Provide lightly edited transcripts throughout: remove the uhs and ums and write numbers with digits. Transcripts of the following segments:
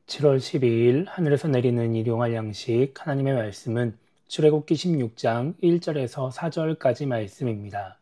7월 12일 하늘에서 내리는 일용할 양식 하나님의 말씀은 출애굽기 16장 1절에서 4절까지 말씀입니다.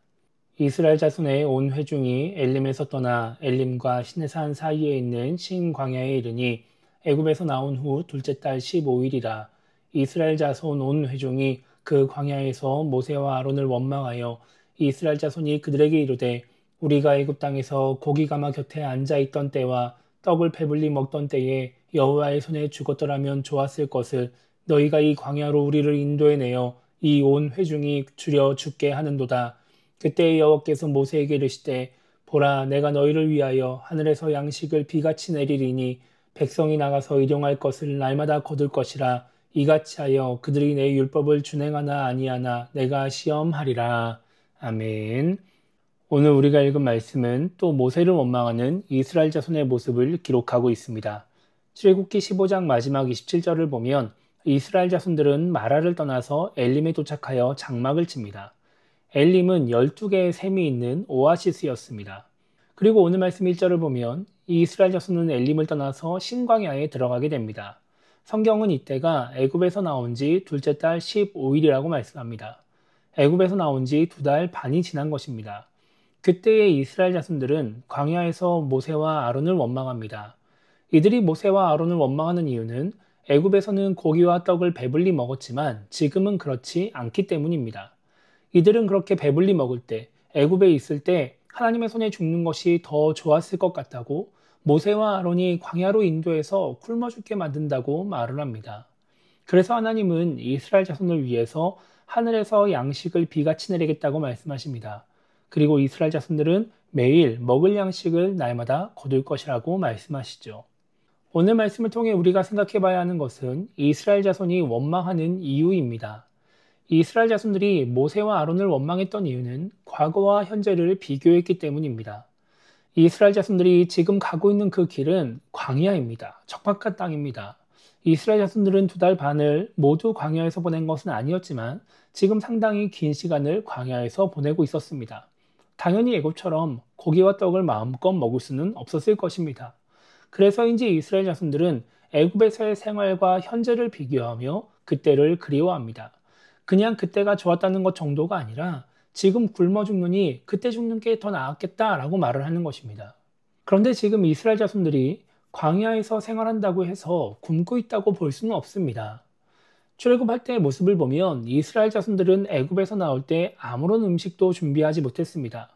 이스라엘 자손의 온 회중이 엘림에서 떠나 엘림과 시내산 사이에 있는 신광야에 이르니 애굽에서 나온 후 둘째 달 15일이라. 이스라엘 자손 온 회중이 그 광야에서 모세와 아론을 원망하여 이스라엘 자손이 그들에게 이르되 우리가 애굽 땅에서 고기 가마 곁에 앉아 있던 때와 떡을 배불리 먹던 때에 여호와의 손에 죽었더라면 좋았을 것을 너희가 이 광야로 우리를 인도해 내어 이 온 회중이 주려 죽게 하는도다. 그때 여호와께서 모세에게 이르시되 보라, 내가 너희를 위하여 하늘에서 양식을 비같이 내리리니 백성이 나가서 일용할 것을 날마다 거둘 것이라. 이같이 하여 그들이 내 율법을 준행하나 아니하나 내가 시험하리라. 아멘. 오늘 우리가 읽은 말씀은 또 모세를 원망하는 이스라엘 자손의 모습을 기록하고 있습니다. 출애굽기 15장 마지막 27절을 보면 이스라엘 자손들은 마라를 떠나서 엘림에 도착하여 장막을 칩니다. 엘림은 12개의 샘이 있는 오아시스였습니다. 그리고 오늘 말씀 1절을 보면 이스라엘 자손은 엘림을 떠나서 신광야에 들어가게 됩니다. 성경은 이때가 애굽에서 나온 지 둘째 달 15일이라고 말씀합니다. 애굽에서 나온 지 2달 반이 지난 것입니다. 그때의 이스라엘 자손들은 광야에서 모세와 아론을 원망합니다. 이들이 모세와 아론을 원망하는 이유는 애굽에서는 고기와 떡을 배불리 먹었지만 지금은 그렇지 않기 때문입니다. 이들은 그렇게 배불리 먹을 때, 애굽에 있을 때 하나님의 손에 죽는 것이 더 좋았을 것 같다고 모세와 아론이 광야로 인도해서 굶어 죽게 만든다고 말을 합니다. 그래서 하나님은 이스라엘 자손을 위해서 하늘에서 양식을 비같이 내리겠다고 말씀하십니다. 그리고 이스라엘 자손들은 매일 먹을 양식을 날마다 거둘 것이라고 말씀하시죠. 오늘 말씀을 통해 우리가 생각해 봐야 하는 것은 이스라엘 자손이 원망하는 이유입니다. 이스라엘 자손들이 모세와 아론을 원망했던 이유는 과거와 현재를 비교했기 때문입니다. 이스라엘 자손들이 지금 가고 있는 그 길은 광야입니다. 척박한 땅입니다. 이스라엘 자손들은 2달 반을 모두 광야에서 보낸 것은 아니었지만 지금 상당히 긴 시간을 광야에서 보내고 있었습니다. 당연히 애굽처럼 고기와 떡을 마음껏 먹을 수는 없었을 것입니다. 그래서인지 이스라엘 자손들은 애굽에서의 생활과 현재를 비교하며 그때를 그리워합니다. 그냥 그때가 좋았다는 것 정도가 아니라 지금 굶어 죽느니 그때 죽는 게 더 나았겠다라고 말을 하는 것입니다. 그런데 지금 이스라엘 자손들이 광야에서 생활한다고 해서 굶고 있다고 볼 수는 없습니다. 출애굽할 때의 모습을 보면 이스라엘 자손들은 애굽에서 나올 때 아무런 음식도 준비하지 못했습니다.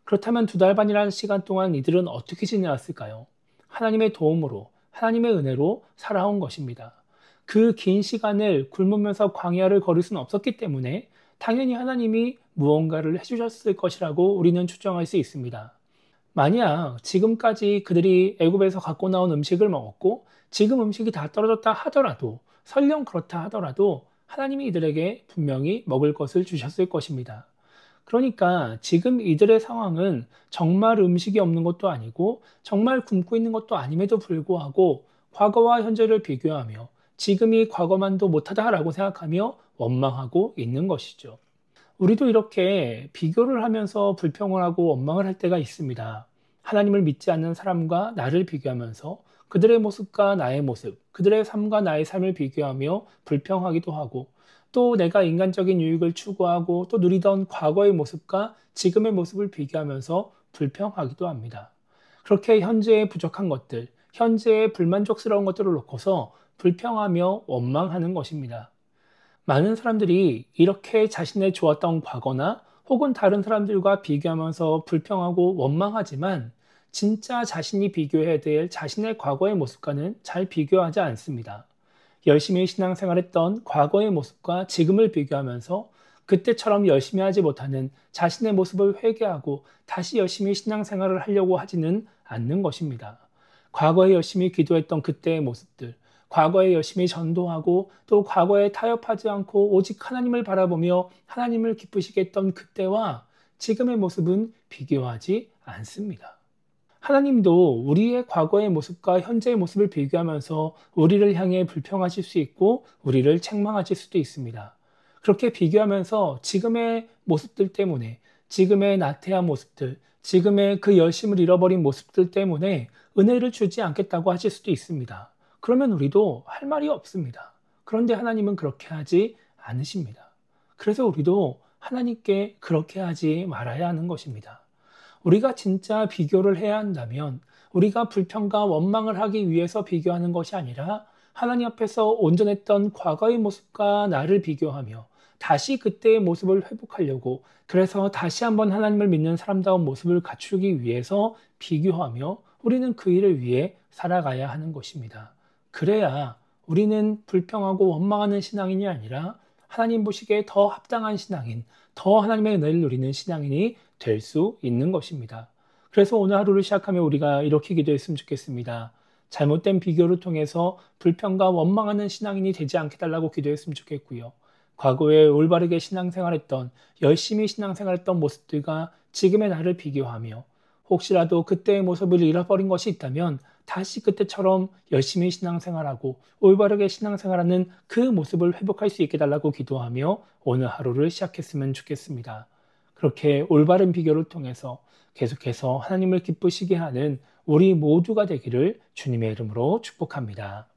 그렇다면 2달 반이라는 시간 동안 이들은 어떻게 지내왔을까요? 하나님의 도움으로, 하나님의 은혜로 살아온 것입니다. 그 긴 시간을 굶으면서 광야를 걸을 수는 없었기 때문에 당연히 하나님이 무언가를 해주셨을 것이라고 우리는 추정할 수 있습니다. 만약 지금까지 그들이 애굽에서 갖고 나온 음식을 먹었고 지금 음식이 다 떨어졌다 하더라도, 설령 그렇다 하더라도 하나님이 이들에게 분명히 먹을 것을 주셨을 것입니다. 그러니까 지금 이들의 상황은 정말 음식이 없는 것도 아니고 정말 굶고 있는 것도 아님에도 불구하고 과거와 현재를 비교하며 지금이 과거만도 못하다라고 생각하며 원망하고 있는 것이죠. 우리도 이렇게 비교를 하면서 불평을 하고 원망을 할 때가 있습니다. 하나님을 믿지 않는 사람과 나를 비교하면서 그들의 모습과 나의 모습, 그들의 삶과 나의 삶을 비교하며 불평하기도 하고 또 내가 인간적인 유익을 추구하고 또 누리던 과거의 모습과 지금의 모습을 비교하면서 불평하기도 합니다. 그렇게 현재의 부족한 것들, 현재의 불만족스러운 것들을 놓고서 불평하며 원망하는 것입니다. 많은 사람들이 이렇게 자신의 좋았던 과거나 혹은 다른 사람들과 비교하면서 불평하고 원망하지만 진짜 자신이 비교해야 될 자신의 과거의 모습과는 잘 비교하지 않습니다. 열심히 신앙생활했던 과거의 모습과 지금을 비교하면서 그때처럼 열심히 하지 못하는 자신의 모습을 회개하고 다시 열심히 신앙생활을 하려고 하지는 않는 것입니다. 과거에 열심히 기도했던 그때의 모습들, 과거에 열심히 전도하고 또 과거에 타협하지 않고 오직 하나님을 바라보며 하나님을 기쁘시게 했던 그때와 지금의 모습은 비교하지 않습니다. 하나님도 우리의 과거의 모습과 현재의 모습을 비교하면서 우리를 향해 불평하실 수 있고 우리를 책망하실 수도 있습니다. 그렇게 비교하면서 지금의 모습들 때문에, 지금의 나태한 모습들, 지금의 그 열심을 잃어버린 모습들 때문에 은혜를 주지 않겠다고 하실 수도 있습니다. 그러면 우리도 할 말이 없습니다. 그런데 하나님은 그렇게 하지 않으십니다. 그래서 우리도 하나님께 그렇게 하지 말아야 하는 것입니다. 우리가 진짜 비교를 해야 한다면 우리가 불평과 원망을 하기 위해서 비교하는 것이 아니라 하나님 앞에서 온전했던 과거의 모습과 나를 비교하며 다시 그때의 모습을 회복하려고, 그래서 다시 한번 하나님을 믿는 사람다운 모습을 갖추기 위해서 비교하며 우리는 그 일을 위해 살아가야 하는 것입니다. 그래야 우리는 불평하고 원망하는 신앙인이 아니라 하나님 보시기에 더 합당한 신앙인, 더 하나님의 은혜를 누리는 신앙인이 될 수 있는 것입니다. 그래서 오늘 하루를 시작하며 우리가 이렇게 기도했으면 좋겠습니다. 잘못된 비교를 통해서 불평과 원망하는 신앙인이 되지 않게 달라고 기도했으면 좋겠고요. 과거에 올바르게 신앙생활했던, 열심히 신앙생활했던 모습들과 지금의 나를 비교하며 혹시라도 그때의 모습을 잃어버린 것이 있다면 다시 그때처럼 열심히 신앙생활하고 올바르게 신앙생활하는 그 모습을 회복할 수 있게 달라고 기도하며 오늘 하루를 시작했으면 좋겠습니다. 그렇게 올바른 비교를 통해서 계속해서 하나님을 기쁘시게 하는 우리 모두가 되기를 주님의 이름으로 축복합니다.